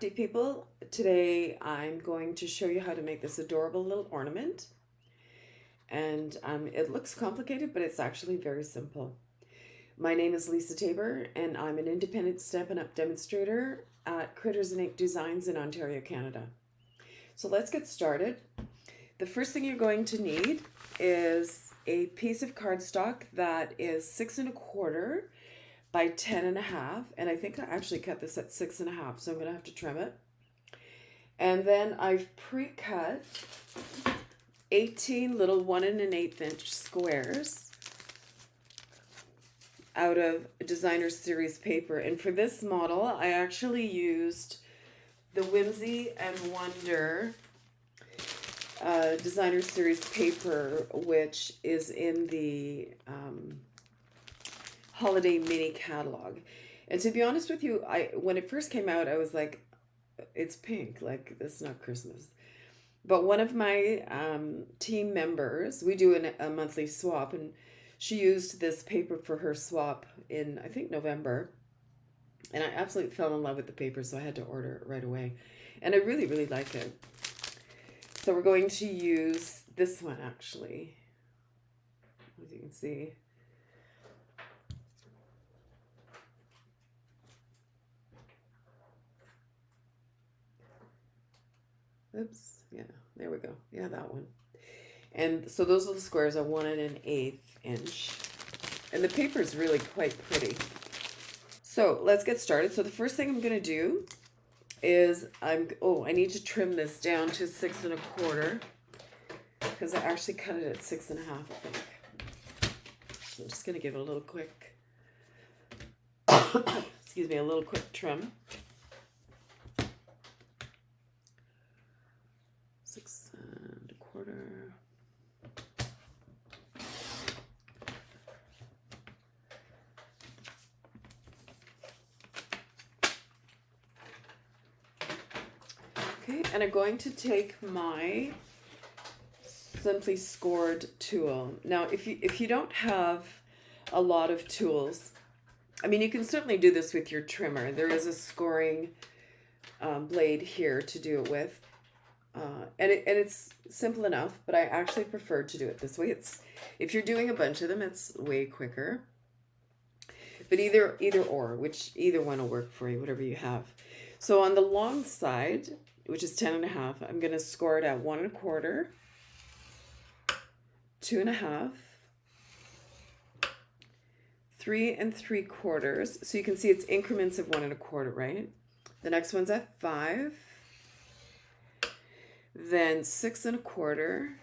lovely people. Today I'm going to show you how to make this adorable little ornament. And it looks complicated, but it's actually very simple. My name is Lise Tabor, and I'm an independent Stampin' Up! Demonstrator at Critters'n Ink Designs in Ontario, Canada. So let's get started. The first thing you're going to need is a piece of cardstock that is 6 1/4 by 10 1/2, and I think I actually cut this at 6 1/2, so I'm gonna have to trim it. And then I've pre-cut 18 little 1 1/8 inch squares out of Designer Series paper. And for this model, I actually used the Whimsy and Wonder Designer Series paper, which is in the holiday mini catalog. And to be honest with you, when it first came out, I was like, it's pink, like it's not Christmas. But one of my team members, we do a monthly swap, and she used this paper for her swap in, I think, November. And I absolutely fell in love with the paper, so I had to order it right away. And I really, really like it. So we're going to use this one, actually. As you can see. Oops, yeah, there we go. Yeah, that one. And so those little squares are 1 1/8 inch. And the paper is really quite pretty. So let's get started. So the first thing I'm going to do is I need to trim this down to 6 1/4 because I actually cut it at 6 1/2, I think. So I'm just going to give it a little quick, excuse me, a little quick trim. 6 1/4. Okay, and I'm going to take my Simply Scored tool. Now, if you don't have a lot of tools, I mean, you can certainly do this with your trimmer. There is a scoring blade here to do it with. And it's simple enough, but I actually prefer to do it this way. If you're doing a bunch of them, it's way quicker. But either one will work for you, whatever you have. So on the long side, which is 10 1/2, I'm going to score it at 1 1/4, 2 1/2, 3 3/4. So you can see it's increments of 1 1/4, right? The next one's at 5. Then 6 1/4,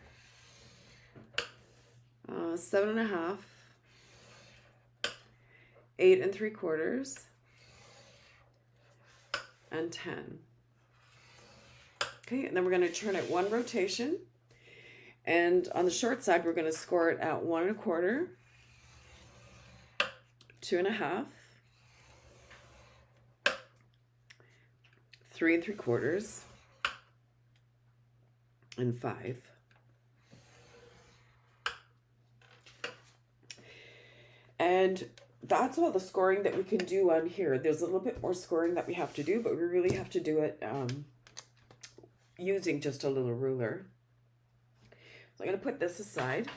7 1/2, 8 3/4, and 10. Okay, and then we're going to turn it one rotation. And on the short side, we're going to score it at 1 1/4, 2 1/2, 3 3/4, and 5. And that's all the scoring that we can do on here. There's a little bit more scoring that we have to do, but we really have to do it using just a little ruler. So I'm going to put this aside.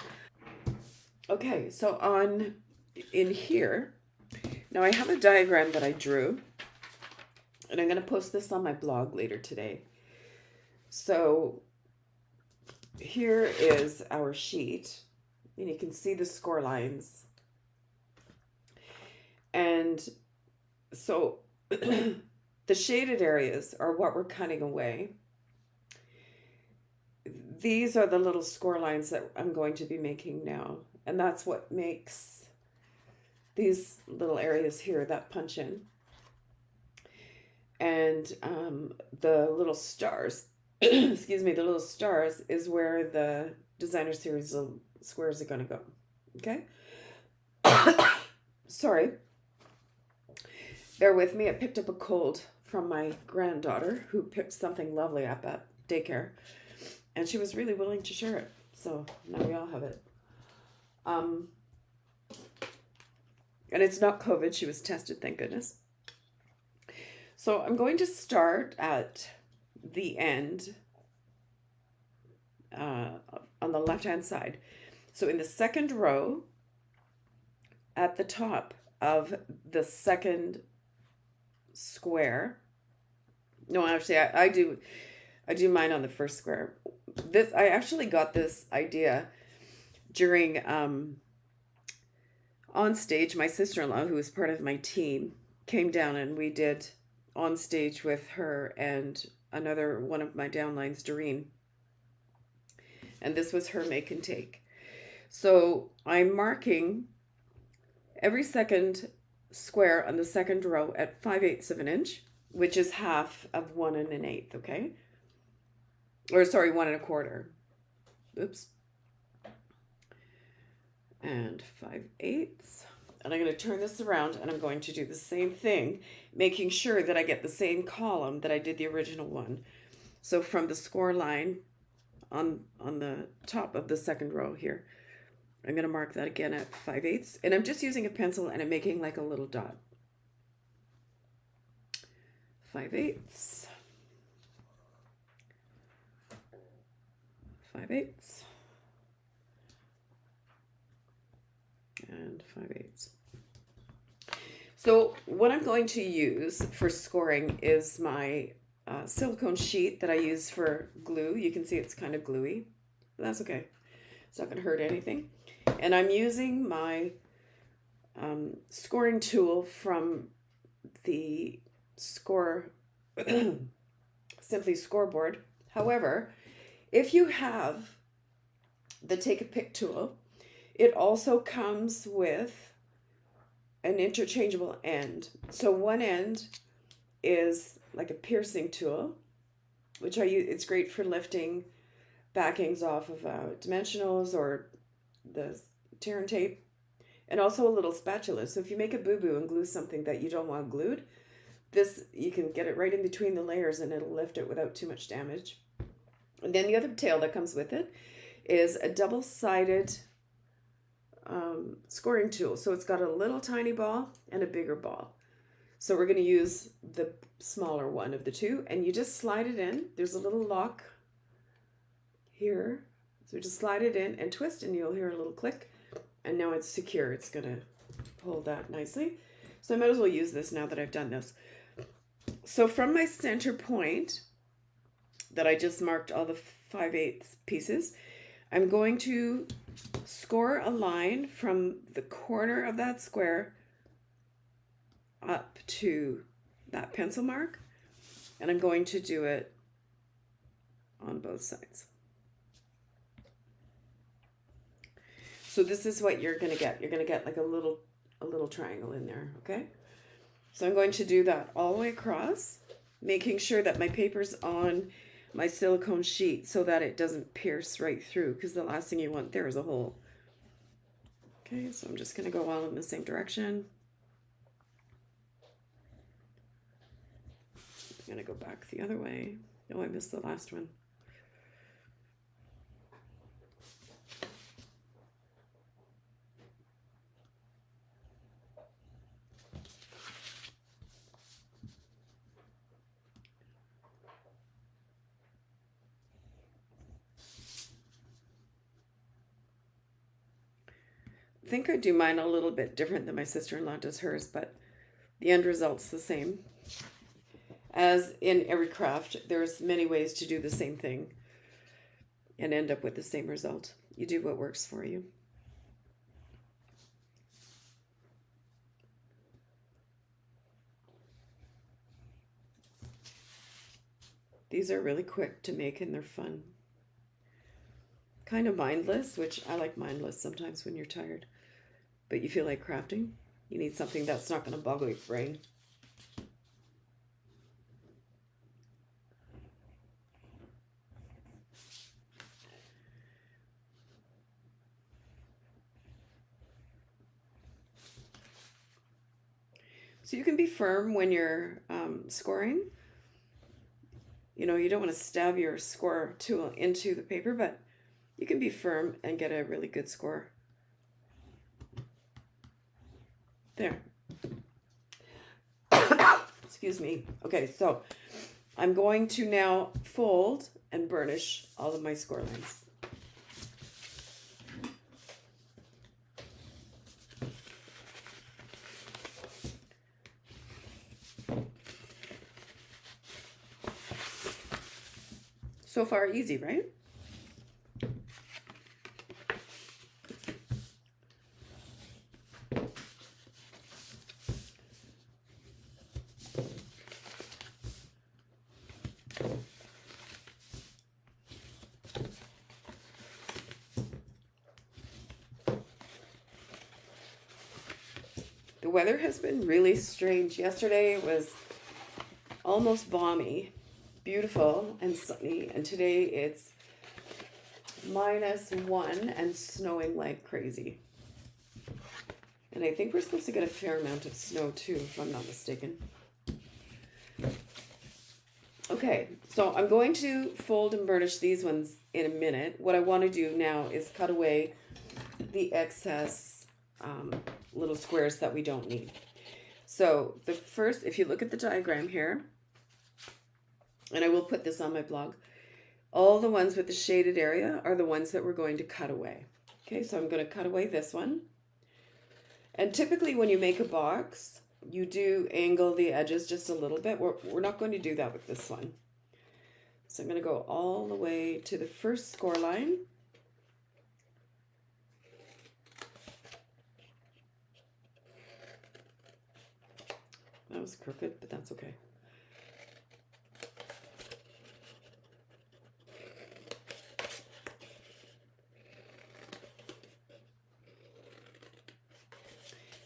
Okay, so in here, now I have a diagram that I drew, and I'm going to post this on my blog later today. So here is our sheet, and you can see the score lines. And so the shaded areas are what we're cutting away. These are the little score lines that I'm going to be making now. And that's what makes these little areas here that punch in. And the little stars, excuse me, the little stars is where the Designer Series squares are going to go. Okay? Sorry. Bear with me. I picked up a cold from my granddaughter who picked something lovely up at daycare. And she was really willing to share it. So now we all have it. And it's not COVID. She was tested, thank goodness. So I'm going to start at the end on the left-hand side. So in the second row, at the top of the second square, no, actually, I do mine on the first square. I actually got this idea during on stage. My sister-in-law, who was part of my team, came down and we did on stage with her and another one of my downlines, Doreen. And this was her make and take. So I'm marking every second square on the second row at 5/8 of an inch, which is half of 1 1/8, okay? Or sorry, 1 1/4. Oops. And 5/8. And I'm going to turn this around and I'm going to do the same thing, making sure that I get the same column that I did the original one. So from the score line on the top of the second row here, I'm going to mark that again at 5/8. And I'm just using a pencil and I'm making like a little dot. 5/8. 5/8. And 5/8. So what I'm going to use for scoring is my silicone sheet that I use for glue. You can see it's kind of gluey, but that's okay. It's not going to hurt anything. And I'm using my scoring tool from the Simply Scoreboard. However, if you have the Take a Pick tool, it also comes with an interchangeable end. So one end is like a piercing tool, which I use. It's great for lifting backings off of dimensionals or the tear and tape, and also a little spatula. So if you make a boo-boo and glue something that you don't want glued, this, you can get it right in between the layers and it'll lift it without too much damage. And then the other tail that comes with it is a double-sided scoring tool. So it's got a little tiny ball and a bigger ball. So we're going to use the smaller one of the two, and you just slide it in. There's a little lock here. So just slide it in and twist and you'll hear a little click, and now it's secure. It's going to hold that nicely. So I might as well use this now that I've done this. So from my center point that I just marked all the 5/8 pieces, I'm going to score a line from the corner of that square up to that pencil mark, and I'm going to do it on both sides. So this is what you're going to get. You're going to get like a little triangle in there, okay? So I'm going to do that all the way across, making sure that my paper's on my silicone sheet so that it doesn't pierce right through, because the last thing you want there is a hole. Okay, so I'm just going to go all in the same direction. I'm going to go back the other way. Oh, I missed the last one. I think I do mine a little bit different than my sister-in-law does hers, but the end result's the same. As in every craft, there's many ways to do the same thing and end up with the same result. You do what works for you. These are really quick to make and they're fun. Kind of mindless, which I like mindless sometimes when you're tired, but you feel like crafting. You need something that's not going to boggle your brain. So you can be firm when you're scoring. You know, you don't want to stab your score tool into the paper, but you can be firm and get a really good score. There. Excuse Excuse me. Okay, so I'm going to now fold and burnish all of my score lines. So far, easy, right? The weather has been really strange. Yesterday was almost balmy, beautiful and sunny, and today it's -1 and snowing like crazy. And I think we're supposed to get a fair amount of snow too, if I'm not mistaken. Okay, so I'm going to fold and burnish these ones in a minute. What I want to do now is cut away the excess little squares that we don't need. So the first, if you look at the diagram here, and I will put this on my blog, all the ones with the shaded area are the ones that we're going to cut away. Okay, so I'm going to cut away this one. And typically when you make a box, you do angle the edges just a little bit. We're not going to do that with this one. So I'm going to go all the way to the first score line. That was crooked, but that's okay.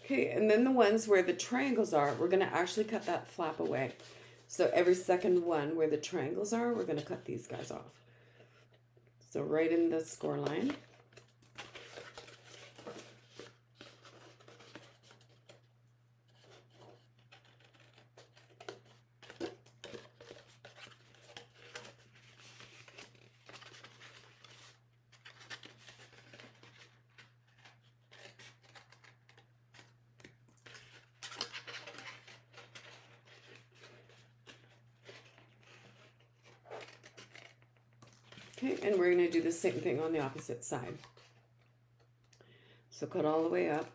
Okay, and then the ones where the triangles are, we're going to actually cut that flap away. So every second one where the triangles are, we're going to cut these guys off. So right in the score line. Okay, and we're going to do the same thing on the opposite side. So cut all the way up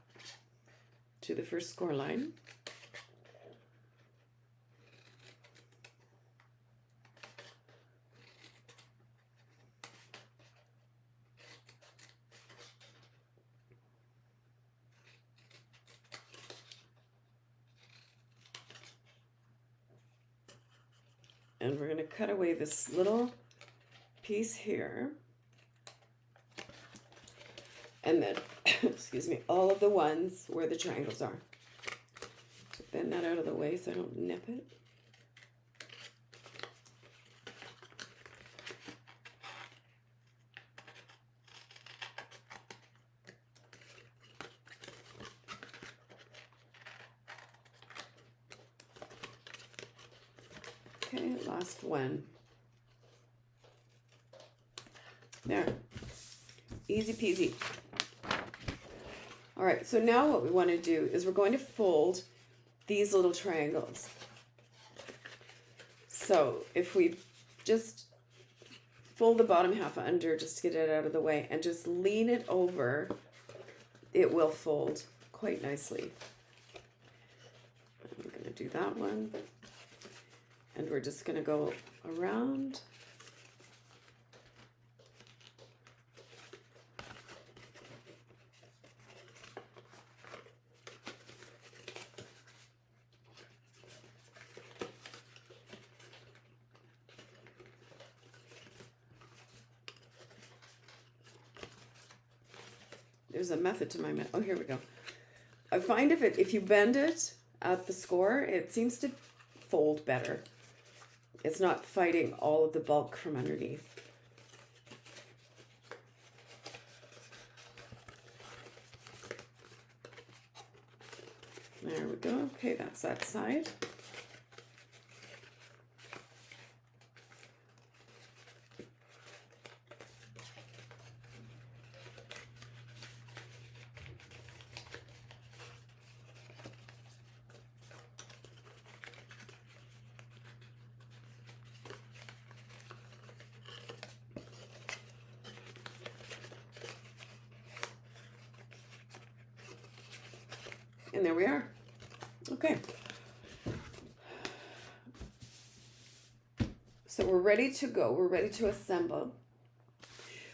to the first score line. And we're going to cut away this little piece here, and then excuse me, all of the ones where the triangles are. So bend that out of the way so I don't nip it. Okay, last one. There, easy peasy. All right, so now what we want to do is we're going to fold these little triangles. So if we just fold the bottom half under just to get it out of the way and just lean it over, it will fold quite nicely. I'm going to do that one. And we're just going to go around. There's a method to my method. Oh, here we go. I find if you bend it at the score, it seems to fold better. It's not fighting all of the bulk from underneath. There we go. Okay, that's that side. And there we are. Okay. So we're ready to go. We're ready to assemble.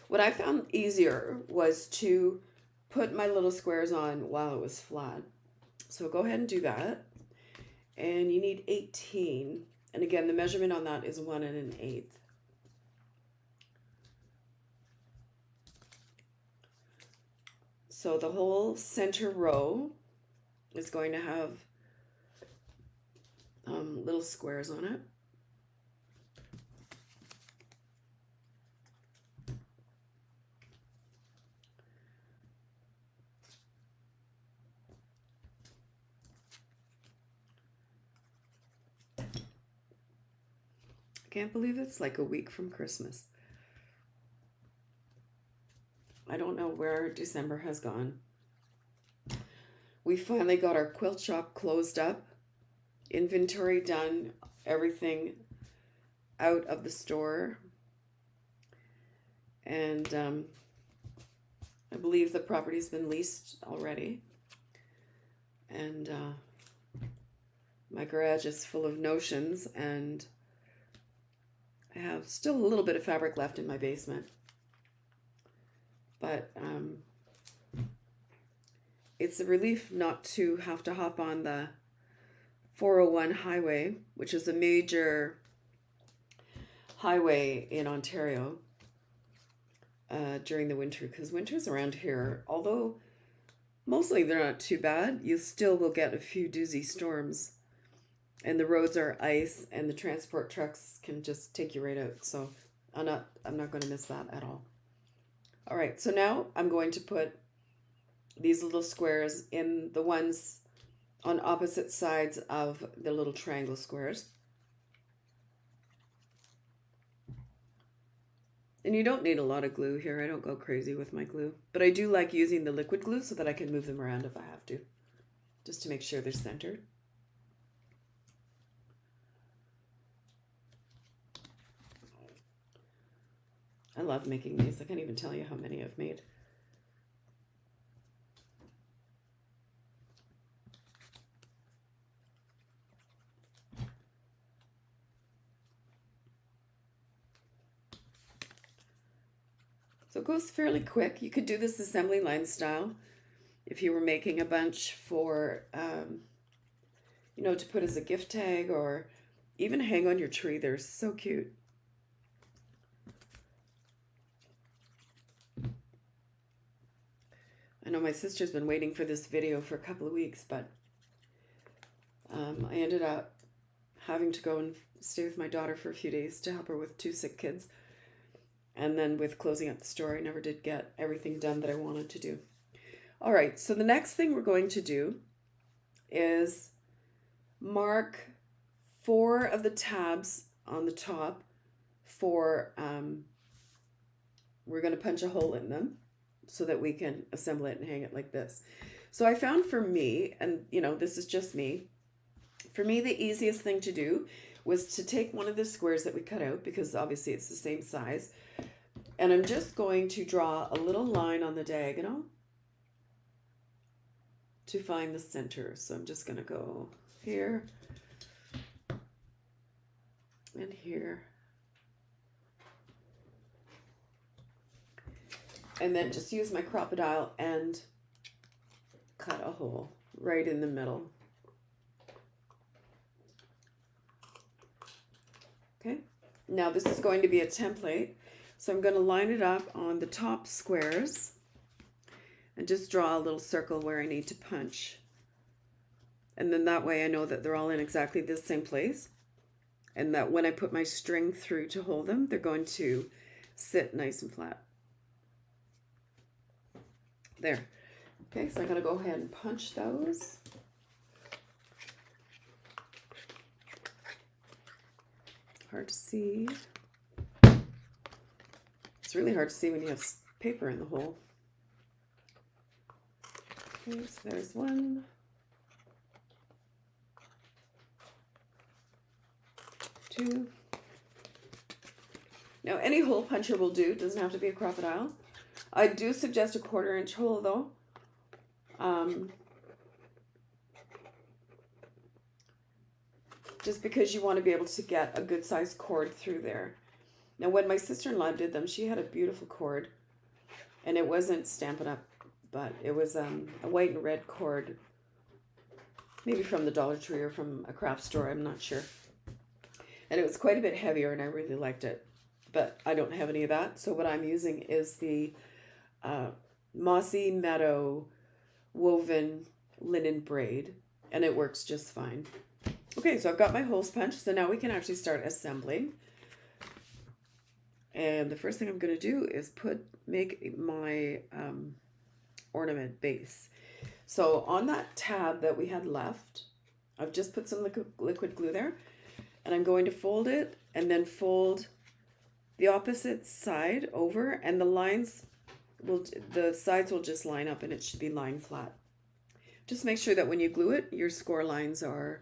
What I found easier was to put my little squares on while it was flat. So go ahead and do that. And you need 18. And again, the measurement on that is 1 1/8. So the whole center row is going to have little squares on it. Can't believe it's like a week from Christmas. I don't know where December has gone. We finally got our quilt shop closed up, inventory done, everything out of the store. And I believe the property's been leased already. And my garage is full of notions, and I have still a little bit of fabric left in my basement. But it's a relief not to have to hop on the 401 highway, which is a major highway in Ontario during the winter, because winters around here, although mostly they're not too bad, you still will get a few doozy storms, and the roads are ice, and the transport trucks can just take you right out. So I'm not going to miss that at all. All right, so now I'm going to put these little squares in the ones on opposite sides of the little triangle squares. And you don't need a lot of glue here. I don't go crazy with my glue, but I do like using the liquid glue so that I can move them around if I have to, just to make sure they're centered. I love making these. I can't even tell you how many I've made. So it goes fairly quick. You could do this assembly line style if you were making a bunch for, you know, to put as a gift tag or even hang on your tree. They're so cute. I know my sister's been waiting for this video for a couple of weeks, but I ended up having to go and stay with my daughter for a few days to help her with 2 sick kids. And then with closing up the store, I never did get everything done that I wanted to do. All right, so the next thing we're going to do is mark 4 of the tabs on the top for, we're going to punch a hole in them so that we can assemble it and hang it like this. So I found for me, and you know, this is just me, for me the easiest thing to do was to take one of the squares that we cut out, because obviously it's the same size, and I'm just going to draw a little line on the diagonal to find the center. So I'm just going to go here and here. And then just use my crocodile and cut a hole right in the middle. Okay, now this is going to be a template. So I'm going to line it up on the top squares and just draw a little circle where I need to punch. And then that way I know that they're all in exactly the same place, and that when I put my string through to hold them, they're going to sit nice and flat. There. Okay, so I'm going to go ahead and punch those. Hard to see. It's really hard to see when you have paper in the hole. Okay, so there's 1. 2. Now any hole puncher will do. It doesn't have to be a crocodile. I do suggest a 1/4 inch hole though. just because you want to be able to get a good sized cord through there. Now when my sister-in-law did them, she had a beautiful cord, and it wasn't Stampin' Up, but it was a white and red cord, maybe from the Dollar Tree or from a craft store, I'm not sure. And it was quite a bit heavier, and I really liked it, but I don't have any of that. So what I'm using is the Mossy Meadow woven linen braid, and it works just fine. Okay, so I've got my holes punched, so now we can actually start assembling. And the first thing I'm going to do is make my ornament base. So on that tab that we had left, I've just put some liquid glue there, and I'm going to fold it and then fold the opposite side over, and the sides will just line up, and it should be lying flat. Just make sure that when you glue it, your score lines are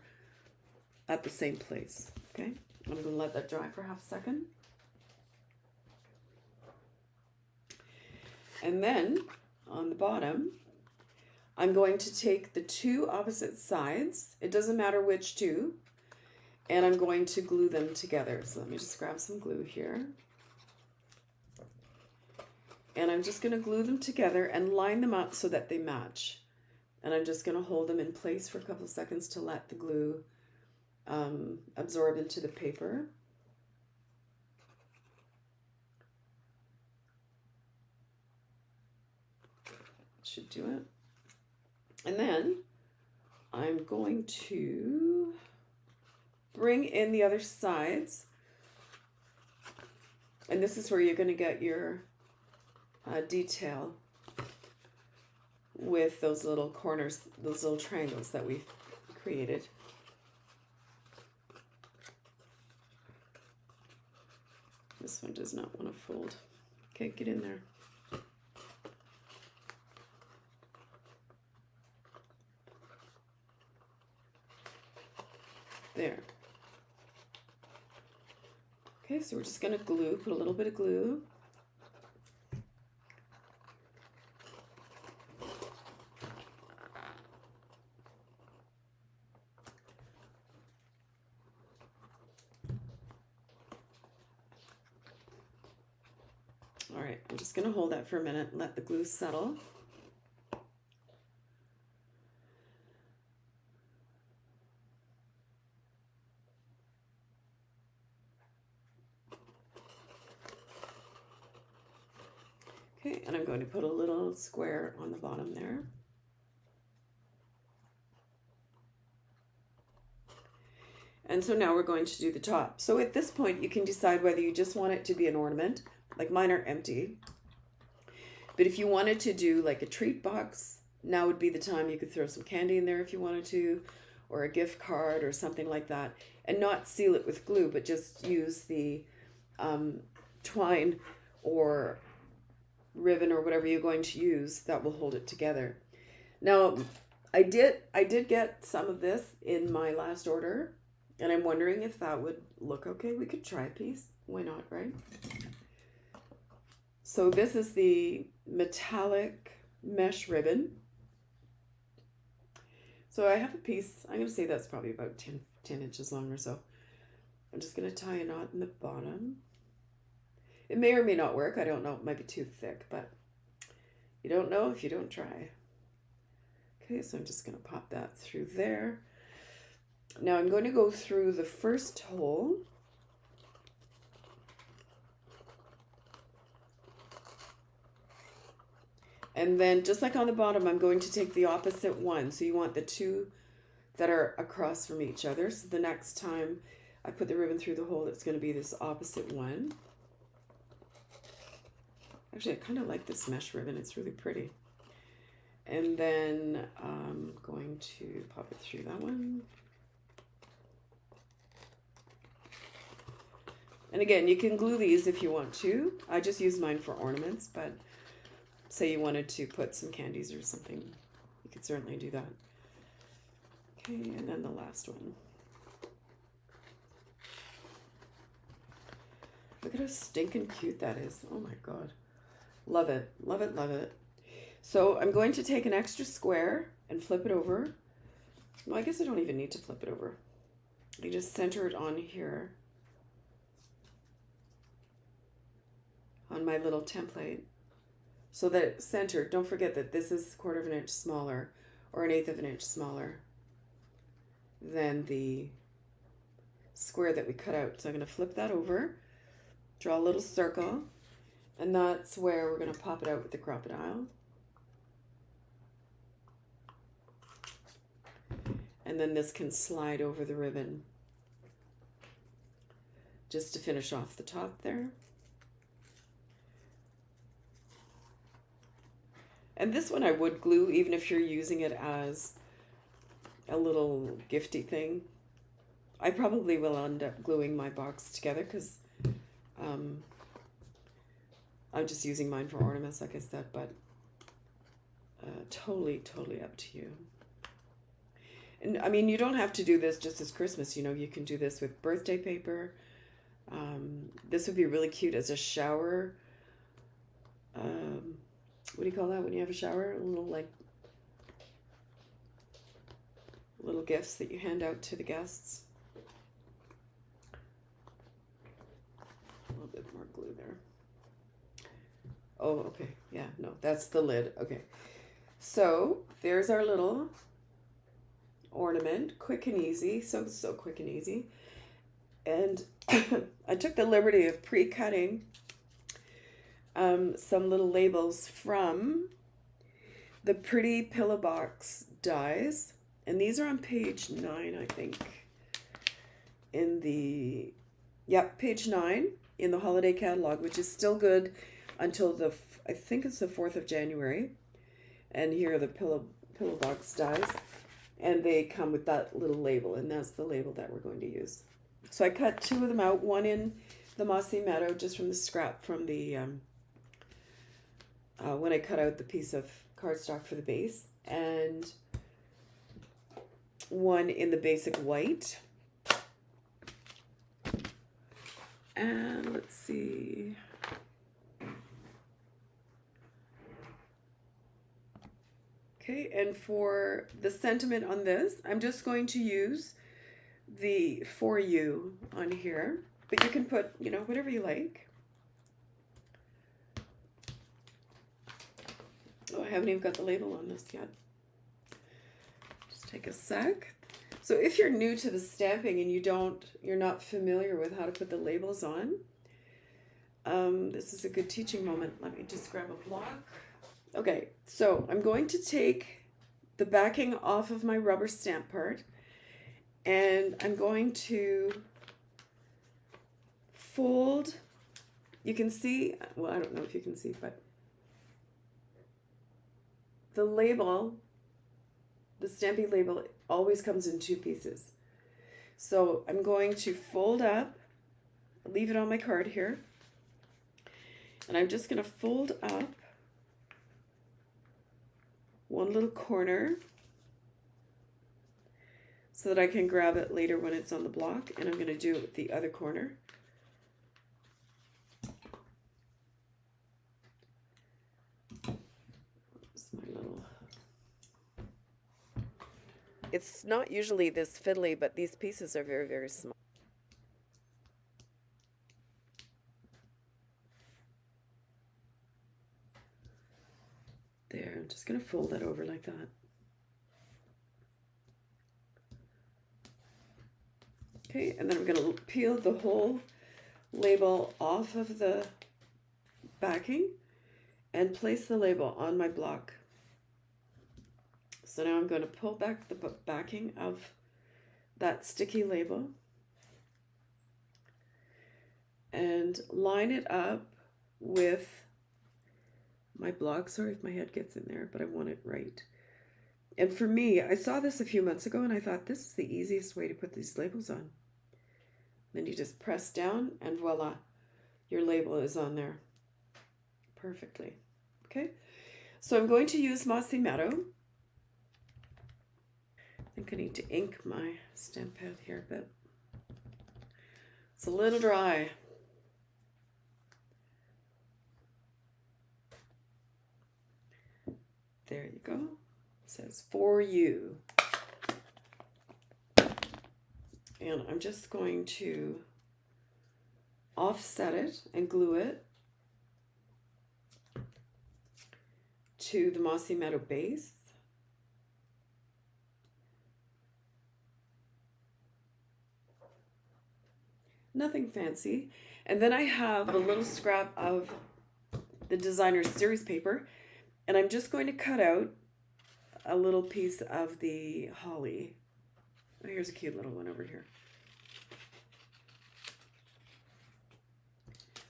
at the same place. Okay, I'm going to let that dry for half a second. And then on the bottom, I'm going to take the two opposite sides, it doesn't matter which two, and I'm going to glue them together. So let me just grab some glue here. And I'm just going to glue them together and line them up so that they match. And I'm just going to hold them in place for a couple of seconds to let the glue absorb into the paper. Should do it. And then I'm going to bring in the other sides, and this is where you're going to get your detail with those little corners, those little triangles that we've created. This one does not want to fold. Okay, get in there. There. Okay, so we're just going to glue, put a little bit of glue. All right, I'm just going to hold that for a minute and let the glue settle. Okay, and I'm going to put a little square on the bottom there. And so now we're going to do the top. So at this point, you can decide whether you just want it to be an ornament, like mine are empty. But if you wanted to do like a treat box, now would be the time. You could throw some candy in there if you wanted to, or a gift card or something like that, and not seal it with glue, but just use the twine or ribbon or whatever you're going to use that will hold it together. Now, I did get some of this in my last order, and I'm wondering if that would look okay. We could try a piece. Why not, right? So this is the metallic mesh ribbon. So I have a piece, I'm going to say that's probably about 10 inches long or so. I'm just going to tie a knot in the bottom. It may or may not work. I don't know. It might be too thick, but you don't know if you don't try. Okay, so I'm just going to pop that through there. Now I'm going to go through the first hole. And then just like on the bottom, I'm going to take the opposite one. So you want the two that are across from each other. So the next time I put the ribbon through the hole, it's going to be this opposite one. Actually, I kind of like this mesh ribbon. It's really pretty. And then I'm going to pop it through that one. And again, you can glue these if you want to. I just use mine for ornaments, but say you wanted to put some candies or something, you could certainly do that. Okay, and then the last one. Look at how stinking cute that is. Oh my God. Love it, love it, love it. So I'm going to take an extra square and flip it over. Well, I guess I don't even need to flip it over. You just center it on here, on my little template, so that it's centered. Don't forget that this is 1/4 of an inch smaller, or 1/8 of an inch smaller than the square that we cut out. So I'm going to flip that over, draw a little circle, and that's where we're going to pop it out with the crocodile. And then this can slide over the ribbon just to finish off the top there. And this one I would glue even if you're using it as a little gifty thing. I probably will end up gluing my box together because I'm just using mine for ornaments, like I said, but totally up to you. And I mean, you don't have to do this just as Christmas, you know, you can do this with birthday paper. This would be really cute as a shower. What do you call that when you have a shower? Little gifts that you hand out to the guests. A little bit more glue there. Oh, okay. Yeah, no, that's the lid. Okay. So there's our little ornament, quick and easy, so quick and easy. And I took the liberty of pre-cutting some little labels from the Pretty Pillow Box dies, and these are on page 9, I think, in the page 9 in the holiday catalog, which is still good until I think it's the 4th of January. And here are the pillow box dies. And they come with that little label, and that's the label that we're going to use. So I cut 2 of them out, one in the Mossy Meadow, just from the scrap from the, when I cut out the piece of cardstock for the base, and one in the basic white. And let's see. Okay, and for the sentiment on this, I'm just going to use the For You on here, but you can put, you know, whatever you like. Oh, I haven't even got the label on this yet. Just take a sec. So if you're new to the stamping and you're not familiar with how to put the labels on, this is a good teaching moment. Let me just grab a block. Okay, so I'm going to take the backing off of my rubber stamp part, and I'm going to fold. You can see, well, I don't know if you can see, but the label, the stamping label, always comes in 2 pieces. So I'm going to fold up, leave it on my card here, and I'm just going to fold up one little corner so that I can grab it later when it's on the block, and I'm going to do it with the other corner. It's not usually this fiddly, but these pieces are very, very small. There, I'm just going to fold that over like that. Okay, and then I'm going to peel the whole label off of the backing and place the label on my block. So now I'm going to pull back the backing of that sticky label and line it up with my block. Sorry if my head gets in there, but I want it right. And for me, I saw this a few months ago and I thought this is the easiest way to put these labels on. Then you just press down and voila, your label is on there perfectly. Okay, so I'm going to use Mossy Meadow. I think I need to ink my stamp pad here a bit. It's a little dry. There you go. It says For You. And I'm just going to offset it and glue it to the Mossy Meadow base. Nothing fancy. And then I have a little scrap of the designer's series paper, and I'm just going to cut out a little piece of the holly. Oh, here's a cute little one over here.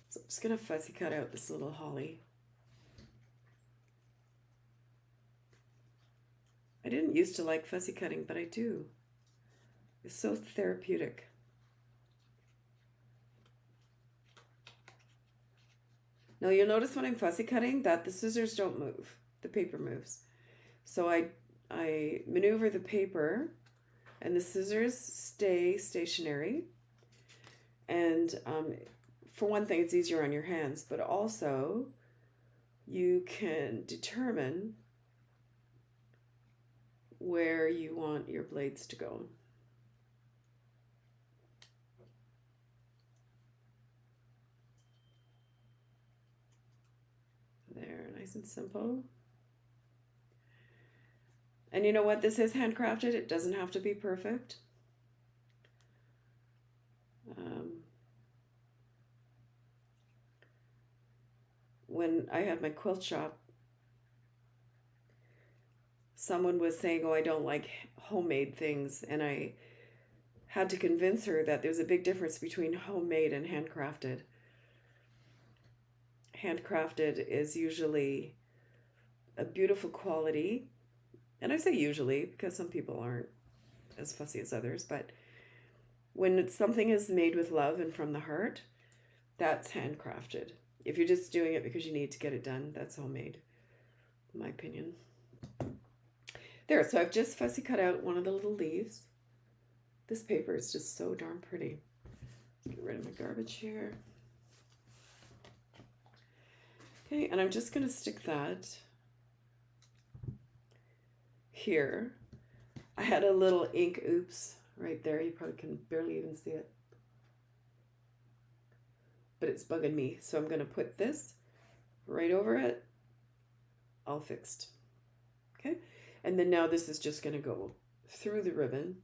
So I'm just going to fussy cut out this little holly. I didn't used to like fussy cutting, but I do. It's so therapeutic. Now you'll notice when I'm fussy cutting that the scissors don't move, the paper moves. So I maneuver the paper and the scissors stay stationary. And for one thing, it's easier on your hands, but also you can determine where you want your blades to go. There, nice and simple. And you know what? This is handcrafted. It doesn't have to be perfect. When I had my quilt shop, someone was saying, oh, I don't like homemade things. And I had to convince her that there's a big difference between homemade and handcrafted. Handcrafted is usually a beautiful quality. And I say usually because some people aren't as fussy as others. But when something is made with love and from the heart, that's handcrafted. If you're just doing it because you need to get it done, that's homemade, in my opinion. There, so I've just fussy cut out one of the little leaves. This paper is just so darn pretty. Let's get rid of my garbage here. Okay, and I'm just going to stick that here. I had a little ink oops right there. You probably can barely even see it. But it's bugging me. So I'm going to put this right over it. All fixed. Okay. And then now this is just going to go through the ribbon.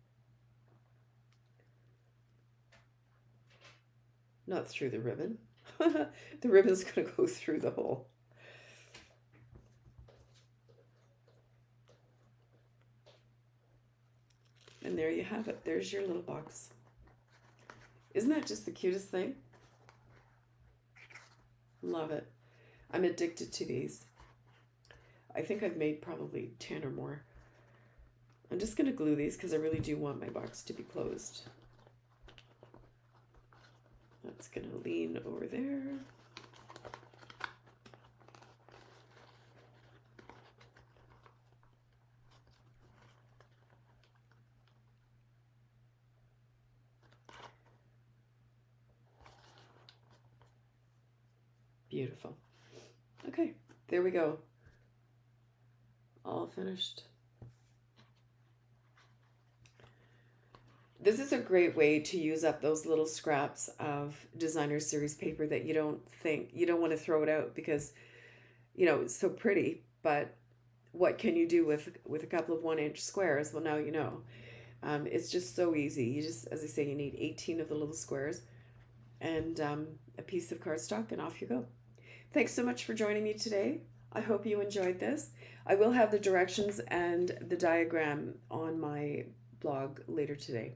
Not through the ribbon. The ribbon's going to go through the hole. And there you have it. There's your little box. Isn't that just the cutest thing? Love it. I'm addicted to these. I think I've made probably 10 or more. I'm just going to glue these because I really do want my box to be closed. That's going to lean over there. Beautiful. Okay, there we go. All finished. This is a great way to use up those little scraps of designer series paper that you don't want to throw it out because, you know, it's so pretty, but what can you do with a couple of 1-inch squares? Well, now you know. It's just so easy. You just, as I say, you need 18 of the little squares and a piece of cardstock and off you go. Thanks so much for joining me today. I hope you enjoyed this. I will have the directions and the diagram on my blog later today.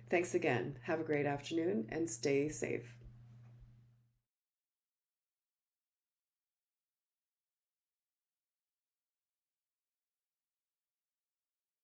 Thanks again. Have a great afternoon and stay safe.